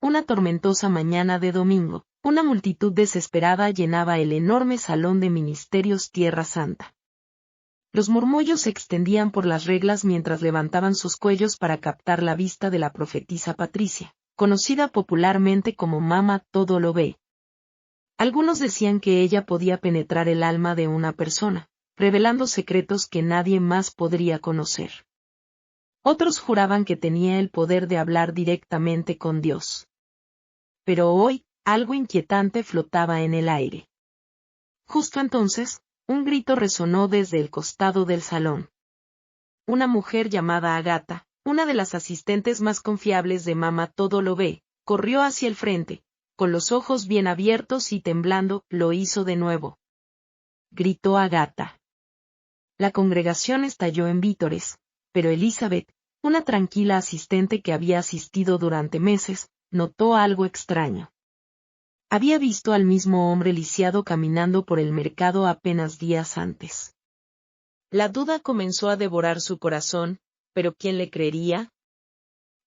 una tormentosa mañana de domingo, una multitud desesperada llenaba el enorme salón de ministerios Tierra Santa. Los murmullos se extendían por las reglas mientras levantaban sus cuellos para captar la vista de la profetisa Patricia, conocida popularmente como Mama Todo Lo Ve. Algunos decían que ella podía penetrar el alma de una persona, revelando secretos que nadie más podría conocer. Otros juraban que tenía el poder de hablar directamente con Dios. Pero hoy, algo inquietante flotaba en el aire. Justo entonces, un grito resonó desde el costado del salón. Una mujer llamada Agatha, una de las asistentes más confiables de Mama Todo Lo Ve, corrió hacia el frente, con los ojos bien abiertos y temblando, lo hizo de nuevo. Gritó Agatha. La congregación estalló en vítores, pero Elizabeth, una tranquila asistente que había asistido durante meses, notó algo extraño. Había visto al mismo hombre lisiado caminando por el mercado apenas días antes. La duda comenzó a devorar su corazón, pero ¿quién le creería?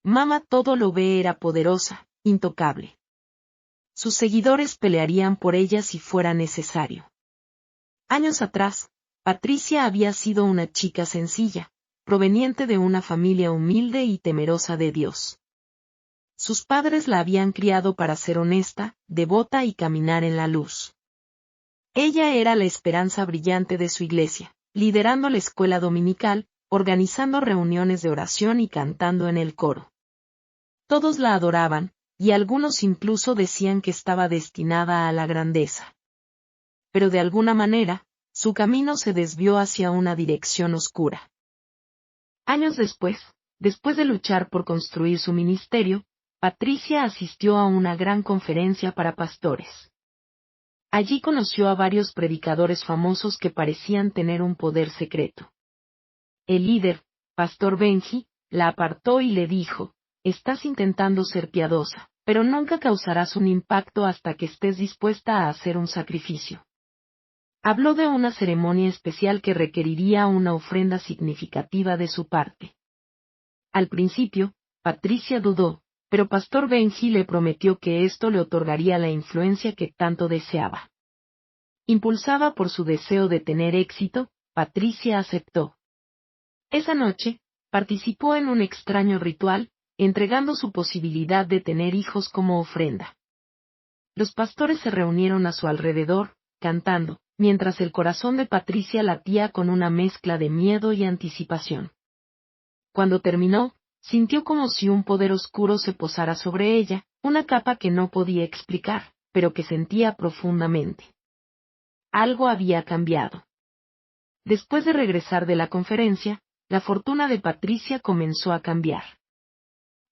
Mama Todo Lo Ve era poderosa, intocable. Sus seguidores pelearían por ella si fuera necesario. Años atrás, Patricia había sido una chica sencilla, proveniente de una familia humilde y temerosa de Dios. Sus padres la habían criado para ser honesta, devota y caminar en la luz. Ella era la esperanza brillante de su iglesia, liderando la escuela dominical, organizando reuniones de oración y cantando en el coro. Todos la adoraban, y algunos incluso decían que estaba destinada a la grandeza. Pero de alguna manera, su camino se desvió hacia una dirección oscura. Años después de luchar por construir su ministerio, Patricia asistió a una gran conferencia para pastores. Allí conoció a varios predicadores famosos que parecían tener un poder secreto. El líder, Pastor Benji, la apartó y le dijo: «Estás intentando ser piadosa, pero nunca causarás un impacto hasta que estés dispuesta a hacer un sacrificio». Habló de una ceremonia especial que requeriría una ofrenda significativa de su parte. Al principio, Patricia dudó, pero Pastor Benji le prometió que esto le otorgaría la influencia que tanto deseaba. Impulsada por su deseo de tener éxito, Patricia aceptó. Esa noche, participó en un extraño ritual, entregando su posibilidad de tener hijos como ofrenda. Los pastores se reunieron a su alrededor, cantando, mientras el corazón de Patricia latía con una mezcla de miedo y anticipación. Cuando terminó, sintió como si un poder oscuro se posara sobre ella, una capa que no podía explicar, pero que sentía profundamente. Algo había cambiado. Después de regresar de la conferencia, la fortuna de Patricia comenzó a cambiar.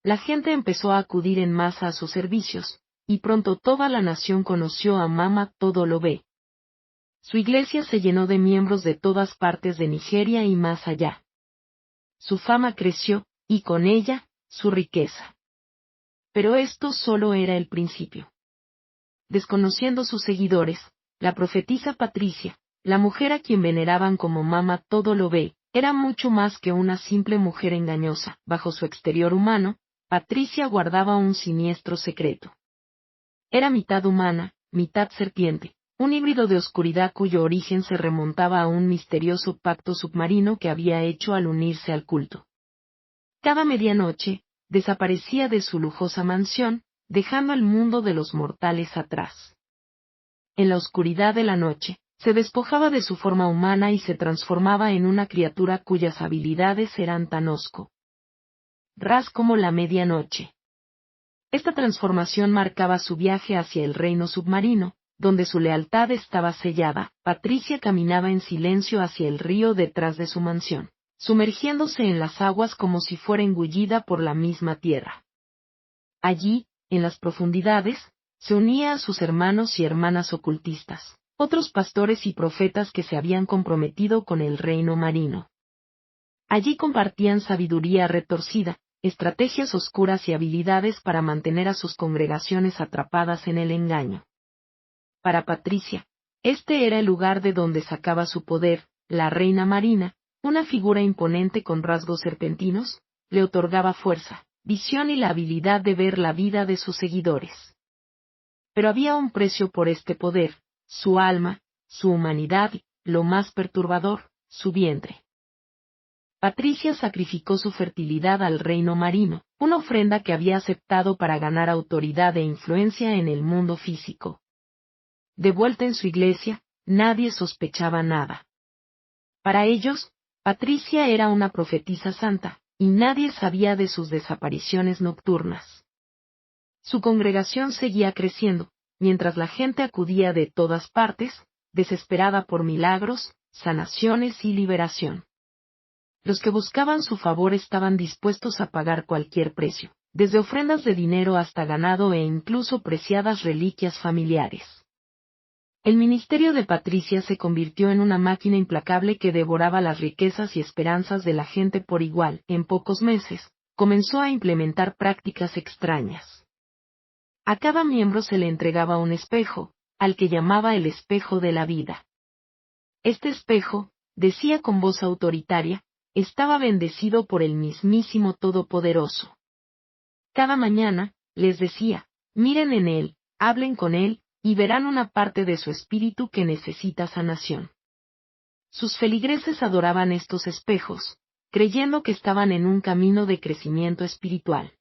La gente empezó a acudir en masa a sus servicios, y pronto toda la nación conoció a Mama Todo Lo Ve. Su iglesia se llenó de miembros de todas partes de Nigeria y más allá. Su fama creció, y con ella, su riqueza. Pero esto solo era el principio. Desconociendo sus seguidores, la profetisa Patricia, la mujer a quien veneraban como Mama Todo Lo Ve, era mucho más que una simple mujer engañosa. Bajo su exterior humano, Patricia guardaba un siniestro secreto. Era mitad humana, mitad serpiente, un híbrido de oscuridad cuyo origen se remontaba a un misterioso pacto submarino que había hecho al unirse al culto. Cada medianoche, desaparecía de su lujosa mansión, dejando el mundo de los mortales atrás. En la oscuridad de la noche, se despojaba de su forma humana y se transformaba en una criatura cuyas habilidades eran tan ras como la medianoche. Esta transformación marcaba su viaje hacia el reino submarino, donde su lealtad estaba sellada. Patricia caminaba en silencio hacia el río detrás de su mansión, sumergiéndose en las aguas como si fuera engullida por la misma tierra. Allí, en las profundidades, se unía a sus hermanos y hermanas ocultistas, otros pastores y profetas que se habían comprometido con el reino marino. Allí compartían sabiduría retorcida, estrategias oscuras y habilidades para mantener a sus congregaciones atrapadas en el engaño. Para Patricia, este era el lugar de donde sacaba su poder. La reina marina, una figura imponente con rasgos serpentinos, le otorgaba fuerza, visión y la habilidad de ver la vida de sus seguidores. Pero había un precio por este poder, su alma, su humanidad y, lo más perturbador, su vientre. Patricia sacrificó su fertilidad al reino marino, una ofrenda que había aceptado para ganar autoridad e influencia en el mundo físico. De vuelta en su iglesia, nadie sospechaba nada. Para ellos, Patricia era una profetisa santa, y nadie sabía de sus desapariciones nocturnas. Su congregación seguía creciendo, mientras la gente acudía de todas partes, desesperada por milagros, sanaciones y liberación. Los que buscaban su favor estaban dispuestos a pagar cualquier precio, desde ofrendas de dinero hasta ganado e incluso preciadas reliquias familiares. El ministerio de Patricia se convirtió en una máquina implacable que devoraba las riquezas y esperanzas de la gente por igual. En pocos meses, comenzó a implementar prácticas extrañas. A cada miembro se le entregaba un espejo, al que llamaba el espejo de la vida. Este espejo, decía con voz autoritaria, estaba bendecido por el mismísimo Todopoderoso. Cada mañana, les decía, miren en él, hablen con él, y verán una parte de su espíritu que necesita sanación. Sus feligreses adoraban estos espejos, creyendo que estaban en un camino de crecimiento espiritual.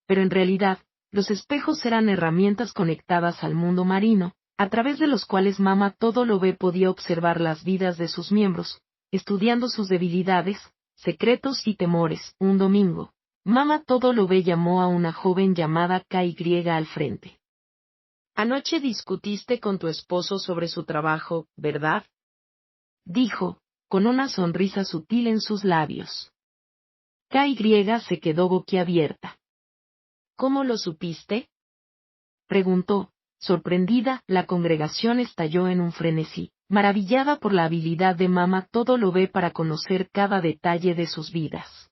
Pero en realidad, los espejos eran herramientas conectadas al mundo marino, a través de los cuales Mama Todo Lo Ve podía observar las vidas de sus miembros, estudiando sus debilidades, secretos y temores. Un domingo, Mama Todo Lo Ve llamó a una joven llamada KY al frente. «Anoche discutiste con tu esposo sobre su trabajo, ¿verdad?», dijo, con una sonrisa sutil en sus labios. KY se quedó boquiabierta. «¿Cómo lo supiste?», preguntó, sorprendida. La congregación estalló en un frenesí, maravillada por la habilidad de Mama Todo Lo Ve para conocer cada detalle de sus vidas.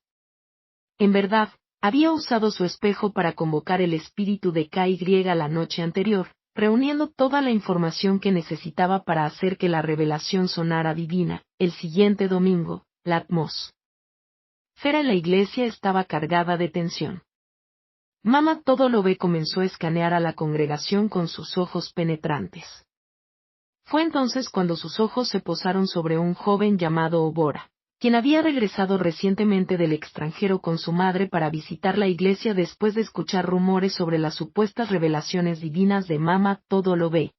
En verdad, había usado su espejo para convocar el espíritu de KY la noche anterior, reuniendo toda la información que necesitaba para hacer que la revelación sonara divina. El siguiente domingo, la atmósfera en la iglesia estaba cargada de tensión. Mama Todo Lo Ve comenzó a escanear a la congregación con sus ojos penetrantes. Fue entonces cuando sus ojos se posaron sobre un joven llamado Obora, quien había regresado recientemente del extranjero con su madre para visitar la iglesia después de escuchar rumores sobre las supuestas revelaciones divinas de Mama Todo Lo Ve.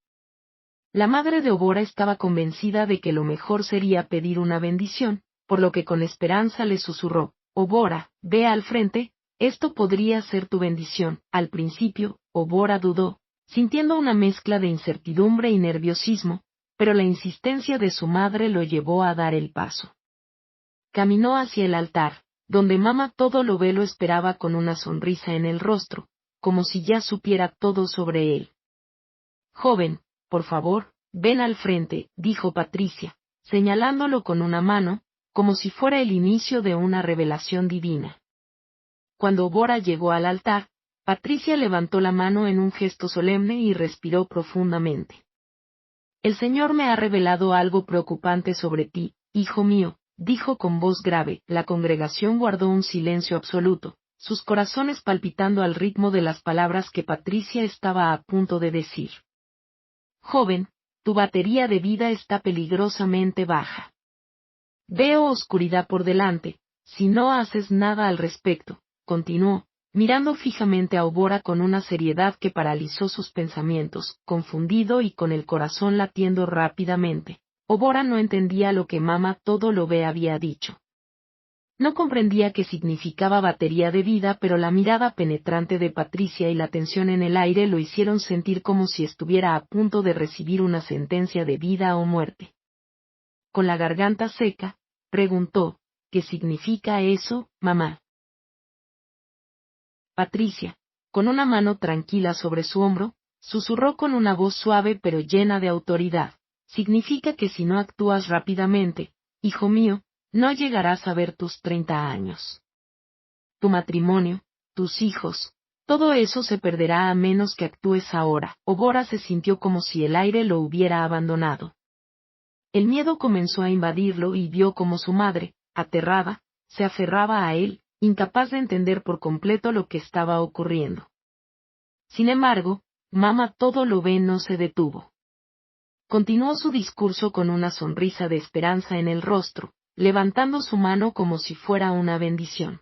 La madre de Obora estaba convencida de que lo mejor sería pedir una bendición, por lo que con esperanza le susurró: «Obora, ve al frente, esto podría ser tu bendición». Al principio, Obora dudó, sintiendo una mezcla de incertidumbre y nerviosismo, pero la insistencia de su madre lo llevó a dar el paso. Caminó hacia el altar, donde Mama Todo Lo Ve lo esperaba con una sonrisa en el rostro, como si ya supiera todo sobre él. «Joven, por favor, ven al frente», dijo Patricia, señalándolo con una mano, como si fuera el inicio de una revelación divina. Cuando Obora llegó al altar, Patricia levantó la mano en un gesto solemne y respiró profundamente. «El Señor me ha revelado algo preocupante sobre ti, hijo mío», dijo con voz grave. La congregación guardó un silencio absoluto, sus corazones palpitando al ritmo de las palabras que Patricia estaba a punto de decir. «Joven, tu batería de vida está peligrosamente baja. Veo oscuridad por delante, si no haces nada al respecto», continuó, mirando fijamente a Obora con una seriedad que paralizó sus pensamientos. Confundido y con el corazón latiendo rápidamente, Obora no entendía lo que Mama Todo Lo Ve había dicho. No comprendía qué significaba batería de vida, pero la mirada penetrante de Patricia y la tensión en el aire lo hicieron sentir como si estuviera a punto de recibir una sentencia de vida o muerte. Con la garganta seca, preguntó: «¿Qué significa eso, mamá?». Patricia, con una mano tranquila sobre su hombro, susurró con una voz suave pero llena de autoridad: «Significa que si no actúas rápidamente, hijo mío, no llegarás a ver tus 30 años. Tu matrimonio, tus hijos, todo eso se perderá a menos que actúes ahora». Obora se sintió como si el aire lo hubiera abandonado. El miedo comenzó a invadirlo y vio como su madre, aterrada, se aferraba a él, incapaz de entender por completo lo que estaba ocurriendo. Sin embargo, mamá todo lo ve no se detuvo. Continuó su discurso con una sonrisa de esperanza en el rostro, levantando su mano como si fuera una bendición.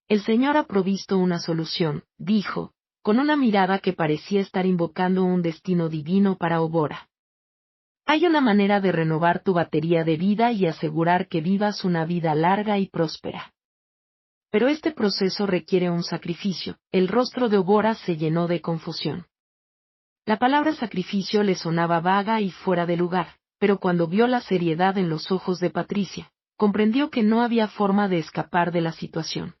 El Señor ha provisto una solución, dijo, con una mirada que parecía estar invocando un destino divino para Obora. Hay una manera de renovar tu batería de vida y asegurar que vivas una vida larga y próspera. Pero este proceso requiere un sacrificio. El rostro de Obora se llenó de confusión. La palabra sacrificio le sonaba vaga y fuera de lugar, pero cuando vio la seriedad en los ojos de Patricia, comprendió que no había forma de escapar de la situación.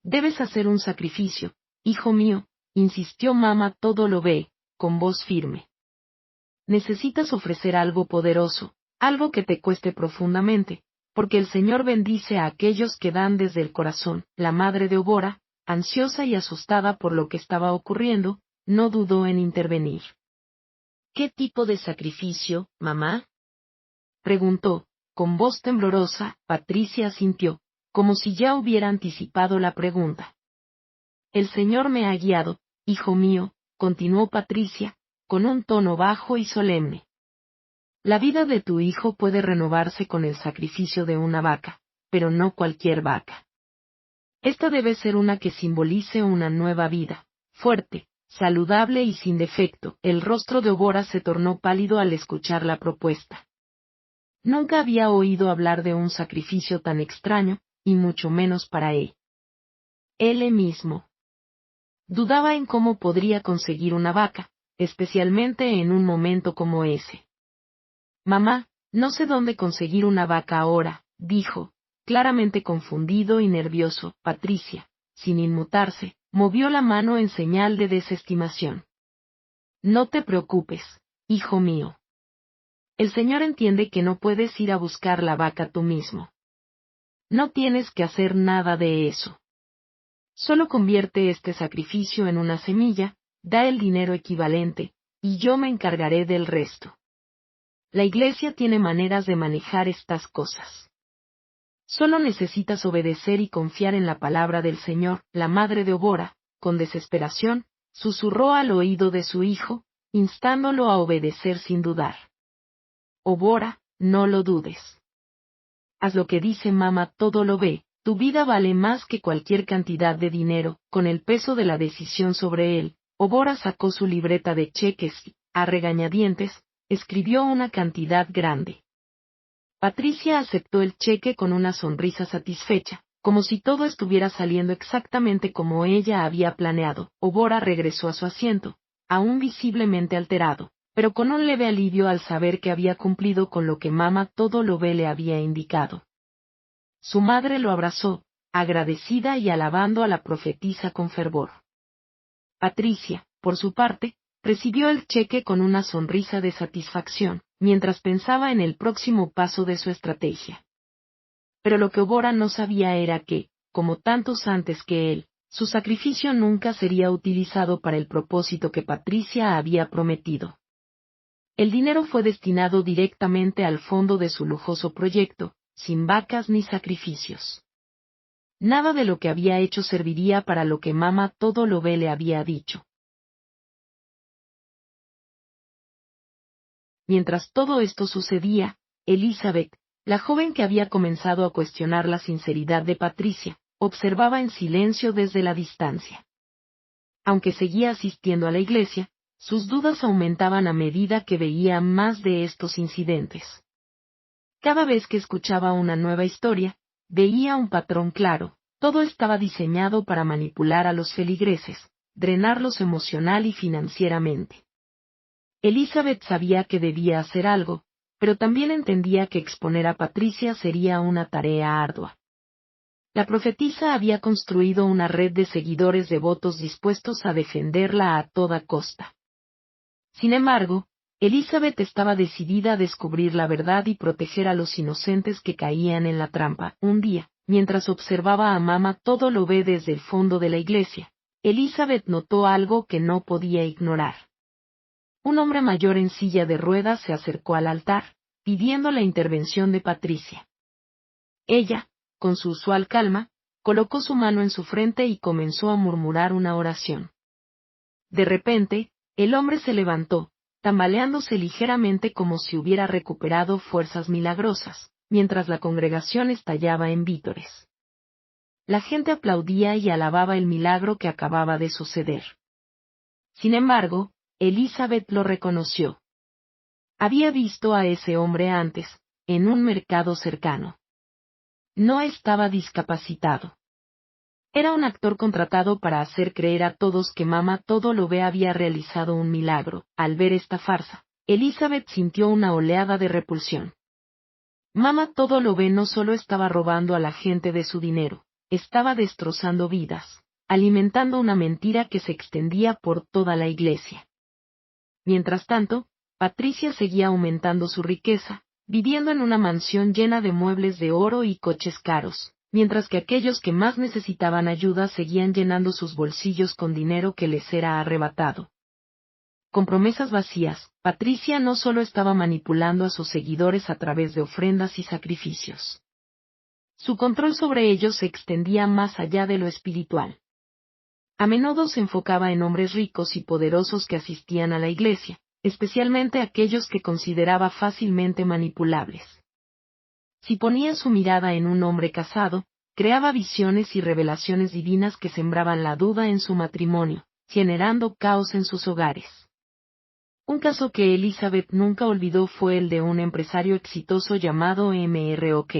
Debes hacer un sacrificio, hijo mío, insistió mamá todo lo ve, con voz firme. Necesitas ofrecer algo poderoso, algo que te cueste profundamente, porque el Señor bendice a aquellos que dan desde el corazón. La madre de Obora, ansiosa y asustada por lo que estaba ocurriendo, no dudó en intervenir. ¿Qué tipo de sacrificio, mamá? Preguntó, con voz temblorosa. Patricia asintió, como si ya hubiera anticipado la pregunta. El Señor me ha guiado, hijo mío, continuó Patricia, con un tono bajo y solemne. La vida de tu hijo puede renovarse con el sacrificio de una vaca, pero no cualquier vaca. Esta debe ser una que simbolice una nueva vida, fuerte, saludable y sin defecto. El rostro de Obora se tornó pálido al escuchar la propuesta. Nunca había oído hablar de un sacrificio tan extraño, y mucho menos para él. Él mismo. Dudaba en cómo podría conseguir una vaca, especialmente en un momento como ese. Mamá, no sé dónde conseguir una vaca ahora, dijo, claramente confundido y nervioso. Patricia, sin inmutarse, movió la mano en señal de desestimación. No te preocupes, hijo mío. El Señor entiende que no puedes ir a buscar la vaca tú mismo. No tienes que hacer nada de eso. Solo convierte este sacrificio en una semilla, da el dinero equivalente, y yo me encargaré del resto. La Iglesia tiene maneras de manejar estas cosas. Solo necesitas obedecer y confiar en la palabra del Señor. La madre de Obora, con desesperación, susurró al oído de su hijo, instándolo a obedecer sin dudar. Obora, no lo dudes. Haz lo que dice mamá todo lo ve. Tu vida vale más que cualquier cantidad de dinero. Con el peso de la decisión sobre él, Obora sacó su libreta de cheques y, a regañadientes, escribió una cantidad grande. Patricia aceptó el cheque con una sonrisa satisfecha, como si todo estuviera saliendo exactamente como ella había planeado. Obora regresó a su asiento, aún visiblemente alterado, pero con un leve alivio al saber que había cumplido con lo que mamá todo lo ve le había indicado. Su madre lo abrazó, agradecida y alabando a la profetisa con fervor. Patricia, por su parte, recibió el cheque con una sonrisa de satisfacción, mientras pensaba en el próximo paso de su estrategia. Pero lo que Obora no sabía era que, como tantos antes que él, su sacrificio nunca sería utilizado para el propósito que Patricia había prometido. El dinero fue destinado directamente al fondo de su lujoso proyecto, sin vacas ni sacrificios. Nada de lo que había hecho serviría para lo que mamá todo lo ve le había dicho. Mientras todo esto sucedía, Elizabeth, la joven que había comenzado a cuestionar la sinceridad de Patricia, observaba en silencio desde la distancia. Aunque seguía asistiendo a la iglesia, sus dudas aumentaban a medida que veía más de estos incidentes. Cada vez que escuchaba una nueva historia, veía un patrón claro. Todo estaba diseñado para manipular a los feligreses, drenarlos emocional y financieramente. Elizabeth sabía que debía hacer algo, pero también entendía que exponer a Patricia sería una tarea ardua. La profetisa había construido una red de seguidores devotos dispuestos a defenderla a toda costa. Sin embargo, Elizabeth estaba decidida a descubrir la verdad y proteger a los inocentes que caían en la trampa. Un día, mientras observaba a mamá todo lo ve desde el fondo de la iglesia, Elizabeth notó algo que no podía ignorar. Un hombre mayor en silla de ruedas se acercó al altar, pidiendo la intervención de Patricia. Ella, con su usual calma, colocó su mano en su frente y comenzó a murmurar una oración. De repente, el hombre se levantó, tambaleándose ligeramente como si hubiera recuperado fuerzas milagrosas, mientras la congregación estallaba en vítores. La gente aplaudía y alababa el milagro que acababa de suceder. Sin embargo, Elizabeth lo reconoció. Había visto a ese hombre antes, en un mercado cercano. No estaba discapacitado. Era un actor contratado para hacer creer a todos que Mamá Todo Lo Ve había realizado un milagro. Al ver esta farsa, Elizabeth sintió una oleada de repulsión. Mamá Todo Lo Ve no solo estaba robando a la gente de su dinero, estaba destrozando vidas, alimentando una mentira que se extendía por toda la iglesia. Mientras tanto, Patricia seguía aumentando su riqueza, viviendo en una mansión llena de muebles de oro y coches caros, mientras que aquellos que más necesitaban ayuda seguían llenando sus bolsillos con dinero que les era arrebatado. Con promesas vacías, Patricia no solo estaba manipulando a sus seguidores a través de ofrendas y sacrificios. Su control sobre ellos se extendía más allá de lo espiritual. A menudo se enfocaba en hombres ricos y poderosos que asistían a la iglesia, especialmente aquellos que consideraba fácilmente manipulables. Si ponía su mirada en un hombre casado, creaba visiones y revelaciones divinas que sembraban la duda en su matrimonio, generando caos en sus hogares. Un caso que Elizabeth nunca olvidó fue el de un empresario exitoso llamado Mrock.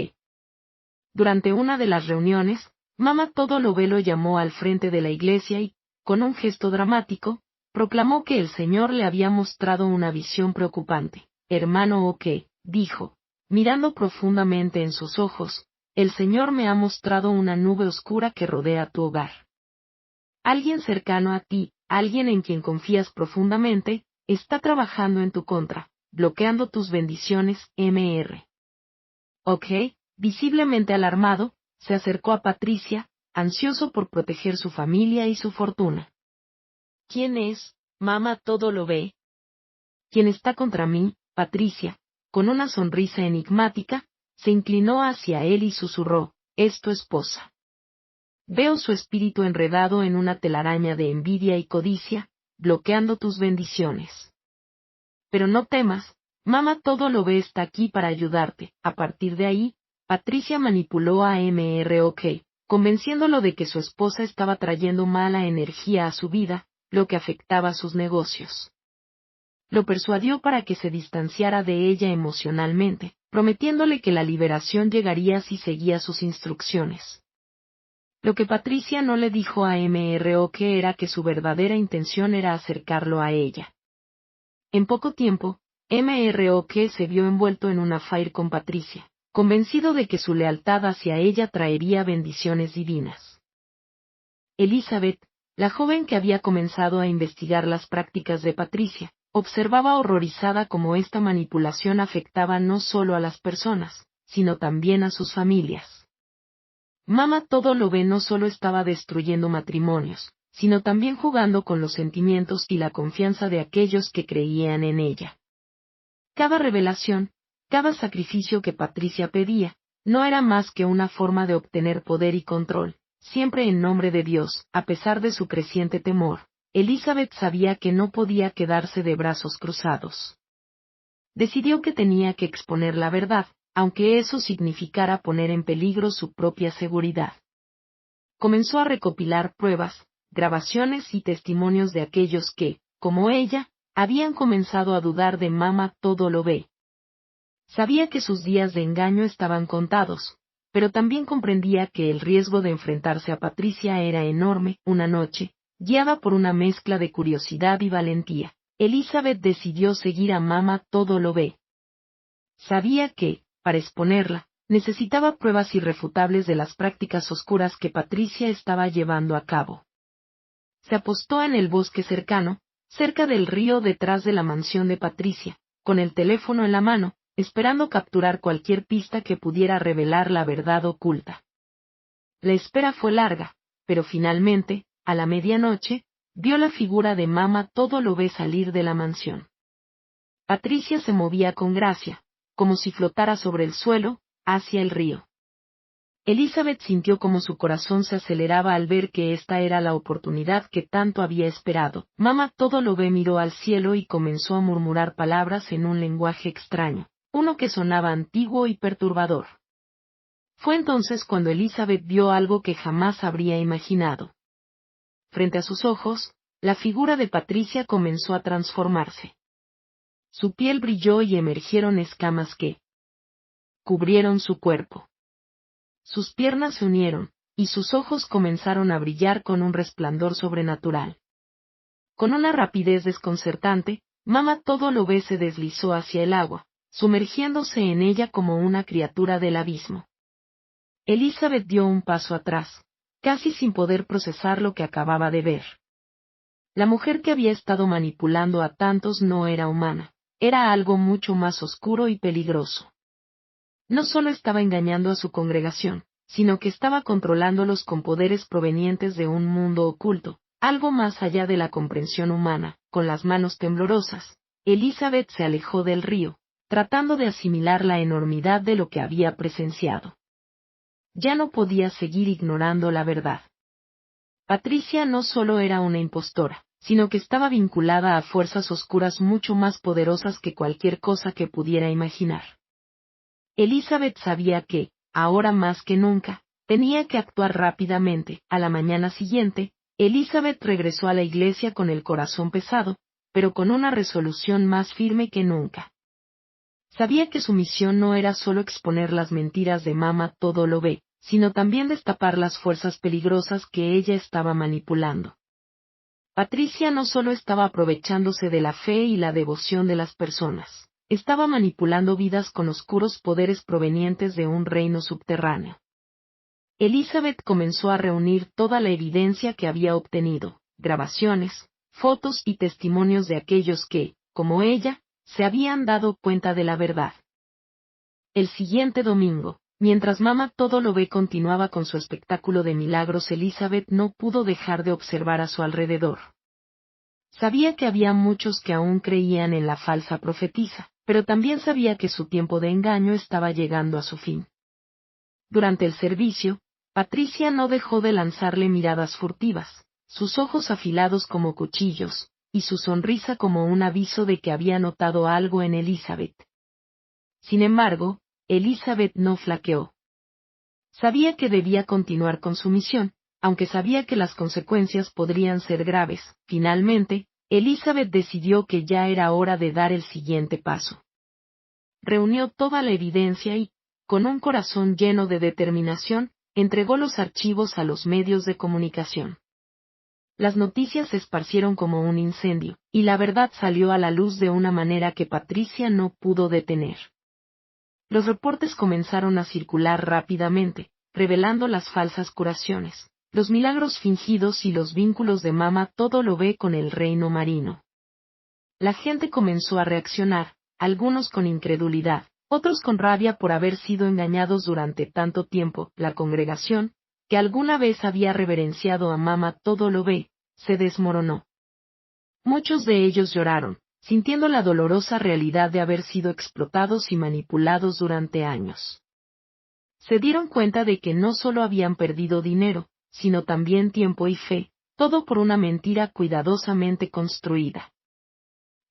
Durante una de las reuniones, Mamá Todo Lo Ve lo llamó al frente de la iglesia y, con un gesto dramático, proclamó que el Señor le había mostrado una visión preocupante. Hermano Oke, dijo, mirando profundamente en sus ojos, el Señor me ha mostrado una nube oscura que rodea tu hogar. Alguien cercano a ti, alguien en quien confías profundamente, está trabajando en tu contra, bloqueando tus bendiciones. Mr. Oke, visiblemente alarmado, se acercó a Patricia, ansioso por proteger su familia y su fortuna. ¿Quién es, Mamá Todo Lo Ve? ¿Quién está contra mí? Patricia, con una sonrisa enigmática, se inclinó hacia él y susurró, es tu esposa. Veo su espíritu enredado en una telaraña de envidia y codicia, bloqueando tus bendiciones. Pero no temas, Mamá Todo Lo Ve está aquí para ayudarte. A partir de ahí, Patricia manipuló a Mrock, convenciéndolo de que su esposa estaba trayendo mala energía a su vida, lo que afectaba sus negocios. Lo persuadió para que se distanciara de ella emocionalmente, prometiéndole que la liberación llegaría si seguía sus instrucciones. Lo que Patricia no le dijo a Mrock era que su verdadera intención era acercarlo a ella. En poco tiempo, Mrock se vio envuelto en un affair con Patricia, convencido de que su lealtad hacia ella traería bendiciones divinas. Elizabeth, la joven que había comenzado a investigar las prácticas de Patricia, observaba horrorizada cómo esta manipulación afectaba no solo a las personas, sino también a sus familias. Mamá Todo Lo Ve no solo estaba destruyendo matrimonios, sino también jugando con los sentimientos y la confianza de aquellos que creían en ella. Cada revelación, cada sacrificio que Patricia pedía, no era más que una forma de obtener poder y control, siempre en nombre de Dios. A pesar de su creciente temor, Elizabeth sabía que no podía quedarse de brazos cruzados. Decidió que tenía que exponer la verdad, aunque eso significara poner en peligro su propia seguridad. Comenzó a recopilar pruebas, grabaciones y testimonios de aquellos que, como ella, habían comenzado a dudar de Mamá Todo Lo Ve. Sabía que sus días de engaño estaban contados, pero también comprendía que el riesgo de enfrentarse a Patricia era enorme. Una noche, guiada por una mezcla de curiosidad y valentía, Elizabeth decidió seguir a Mamá Todo Lo Ve. Sabía que, para exponerla, necesitaba pruebas irrefutables de las prácticas oscuras que Patricia estaba llevando a cabo. Se apostó en el bosque cercano, cerca del río detrás de la mansión de Patricia, con el teléfono en la mano, esperando capturar cualquier pista que pudiera revelar la verdad oculta. La espera fue larga, pero finalmente, a la medianoche, vio la figura de Mamá Todo Lo Ve salir de la mansión. Patricia se movía con gracia, como si flotara sobre el suelo, hacia el río. Elizabeth sintió como su corazón se aceleraba al ver que esta era la oportunidad que tanto había esperado. Mamá todo lo ve miró al cielo y comenzó a murmurar palabras en un lenguaje extraño, uno que sonaba antiguo y perturbador. Fue entonces cuando Elizabeth vio algo que jamás habría imaginado. Frente a sus ojos, la figura de Patricia comenzó a transformarse. Su piel brilló y emergieron escamas que cubrieron su cuerpo. Sus piernas se unieron, y sus ojos comenzaron a brillar con un resplandor sobrenatural. Con una rapidez desconcertante, Mamá todo lo ve se deslizó hacia el agua, sumergiéndose en ella como una criatura del abismo. Elizabeth dio un paso atrás, casi sin poder procesar lo que acababa de ver. La mujer que había estado manipulando a tantos no era humana, era algo mucho más oscuro y peligroso. No solo estaba engañando a su congregación, sino que estaba controlándolos con poderes provenientes de un mundo oculto, algo más allá de la comprensión humana. Con las manos temblorosas, Elizabeth se alejó del río, tratando de asimilar la enormidad de lo que había presenciado. Ya no podía seguir ignorando la verdad. Patricia no solo era una impostora, sino que estaba vinculada a fuerzas oscuras mucho más poderosas que cualquier cosa que pudiera imaginar. Elizabeth sabía que, ahora más que nunca, tenía que actuar rápidamente. A la mañana siguiente, Elizabeth regresó a la iglesia con el corazón pesado, pero con una resolución más firme que nunca. Sabía que su misión no era solo exponer las mentiras de Mamá todo lo ve, sino también destapar las fuerzas peligrosas que ella estaba manipulando. Patricia no solo estaba aprovechándose de la fe y la devoción de las personas, estaba manipulando vidas con oscuros poderes provenientes de un reino subterráneo. Elizabeth comenzó a reunir toda la evidencia que había obtenido, grabaciones, fotos y testimonios de aquellos que, como ella, se habían dado cuenta de la verdad. El siguiente domingo, mientras Mamá todo lo ve continuaba con su espectáculo de milagros, Elizabeth no pudo dejar de observar a su alrededor. Sabía que había muchos que aún creían en la falsa profetisa, pero también sabía que su tiempo de engaño estaba llegando a su fin. Durante el servicio, Patricia no dejó de lanzarle miradas furtivas, sus ojos afilados como cuchillos, y su sonrisa como un aviso de que había notado algo en Elizabeth. Sin embargo, Elizabeth no flaqueó. Sabía que debía continuar con su misión, aunque sabía que las consecuencias podrían ser graves. Finalmente, Elizabeth decidió que ya era hora de dar el siguiente paso. Reunió toda la evidencia y, con un corazón lleno de determinación, entregó los archivos a los medios de comunicación. Las noticias se esparcieron como un incendio, y la verdad salió a la luz de una manera que Patricia no pudo detener. Los reportes comenzaron a circular rápidamente, revelando las falsas curaciones, los milagros fingidos y los vínculos de Mamá todo lo ve con el reino marino. La gente comenzó a reaccionar, algunos con incredulidad, otros con rabia por haber sido engañados durante tanto tiempo. La congregación, que alguna vez había reverenciado a Mamá todo lo ve, se desmoronó. Muchos de ellos lloraron, sintiendo la dolorosa realidad de haber sido explotados y manipulados durante años. Se dieron cuenta de que no solo habían perdido dinero, sino también tiempo y fe, todo por una mentira cuidadosamente construida.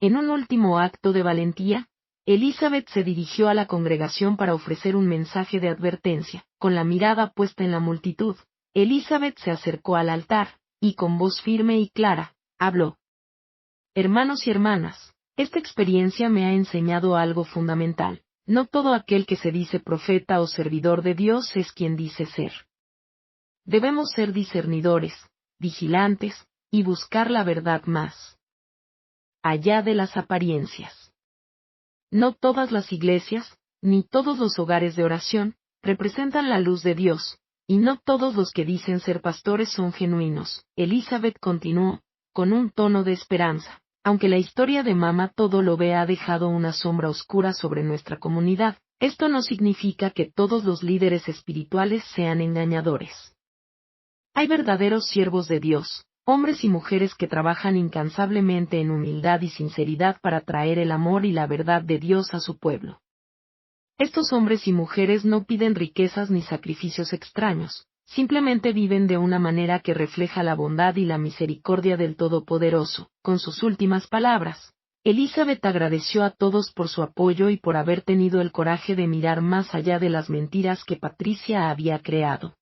En un último acto de valentía, Elizabeth se dirigió a la congregación para ofrecer un mensaje de advertencia. Con la mirada puesta en la multitud, Elizabeth se acercó al altar, y con voz firme y clara, habló. Hermanos y hermanas, esta experiencia me ha enseñado algo fundamental. No todo aquel que se dice profeta o servidor de Dios es quien dice ser. Debemos ser discernidores, vigilantes, y buscar la verdad más allá de las apariencias. No todas las iglesias, ni todos los hogares de oración, representan la luz de Dios, y no todos los que dicen ser pastores son genuinos. Elizabeth continuó, con un tono de esperanza. Aunque la historia de Mamá todo lo ve ha dejado una sombra oscura sobre nuestra comunidad, esto no significa que todos los líderes espirituales sean engañadores. Hay verdaderos siervos de Dios, hombres y mujeres que trabajan incansablemente en humildad y sinceridad para traer el amor y la verdad de Dios a su pueblo. Estos hombres y mujeres no piden riquezas ni sacrificios extraños, simplemente viven de una manera que refleja la bondad y la misericordia del Todopoderoso. Con sus últimas palabras, Elizabeth agradeció a todos por su apoyo y por haber tenido el coraje de mirar más allá de las mentiras que Patricia había creado.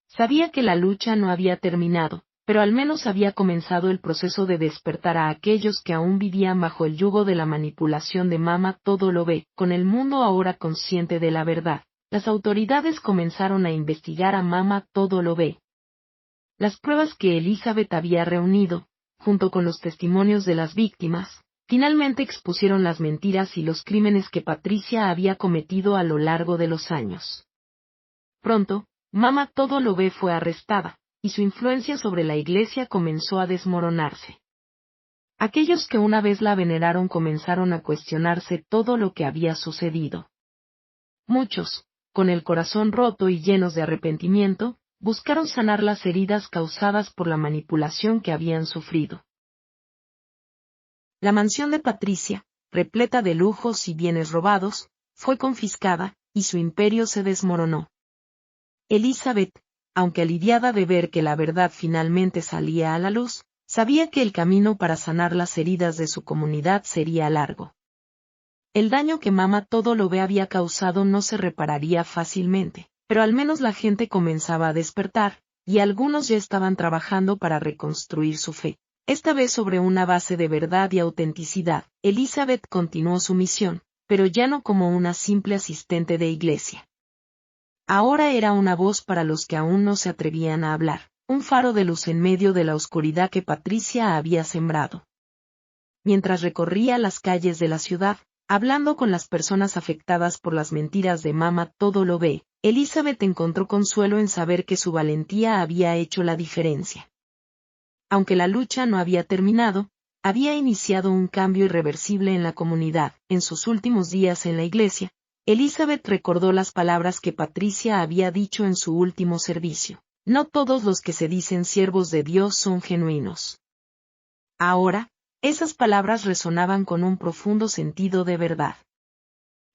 Sabía que la lucha no había terminado, pero al menos había comenzado el proceso de despertar a aquellos que aún vivían bajo el yugo de la manipulación de Mama Todo Lo Ve. Con el mundo ahora consciente de la verdad, las autoridades comenzaron a investigar a Mama Todo Lo Ve. Las pruebas que Elizabeth había reunido, junto con los testimonios de las víctimas, finalmente expusieron las mentiras y los crímenes que Patricia había cometido a lo largo de los años. Pronto, Mama Todo Lo Ve fue arrestada, y su influencia sobre la Iglesia comenzó a desmoronarse. Aquellos que una vez la veneraron comenzaron a cuestionarse todo lo que había sucedido. Muchos, con el corazón roto y llenos de arrepentimiento, buscaron sanar las heridas causadas por la manipulación que habían sufrido. La mansión de Patricia, repleta de lujos y bienes robados, fue confiscada, y su imperio se desmoronó. Elizabeth, aunque aliviada de ver que la verdad finalmente salía a la luz, sabía que el camino para sanar las heridas de su comunidad sería largo. El daño que Mama Todo Lo Ve había causado no se repararía fácilmente, pero al menos la gente comenzaba a despertar, y algunos ya estaban trabajando para reconstruir su fe. Esta vez sobre una base de verdad y autenticidad, Elizabeth continuó su misión, pero ya no como una simple asistente de iglesia. Ahora era una voz para los que aún no se atrevían a hablar, un faro de luz en medio de la oscuridad que Patricia había sembrado. Mientras recorría las calles de la ciudad, hablando con las personas afectadas por las mentiras de Mama Todo Lo Ve, Elizabeth encontró consuelo en saber que su valentía había hecho la diferencia. Aunque la lucha no había terminado, había iniciado un cambio irreversible en la comunidad. En sus últimos días en la iglesia, Elizabeth recordó las palabras que Patricia había dicho en su último servicio: no todos los que se dicen siervos de Dios son genuinos. Ahora, esas palabras resonaban con un profundo sentido de verdad.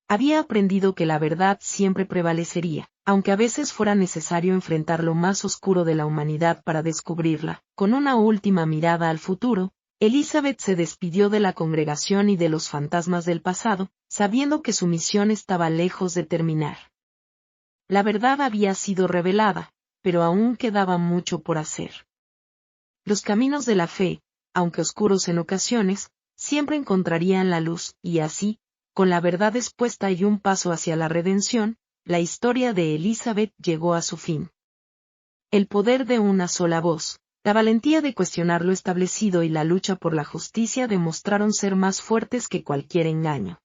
Había aprendido que la verdad siempre prevalecería, aunque a veces fuera necesario enfrentar lo más oscuro de la humanidad para descubrirla. Con una última mirada al futuro, Elizabeth se despidió de la congregación y de los fantasmas del pasado, sabiendo que su misión estaba lejos de terminar. La verdad había sido revelada, pero aún quedaba mucho por hacer. Los caminos de la fe, aunque oscuros en ocasiones, siempre encontrarían la luz, y así, con la verdad expuesta y un paso hacia la redención, la historia de Elizabeth llegó a su fin. El poder de una sola voz, la valentía de cuestionar lo establecido y la lucha por la justicia demostraron ser más fuertes que cualquier engaño.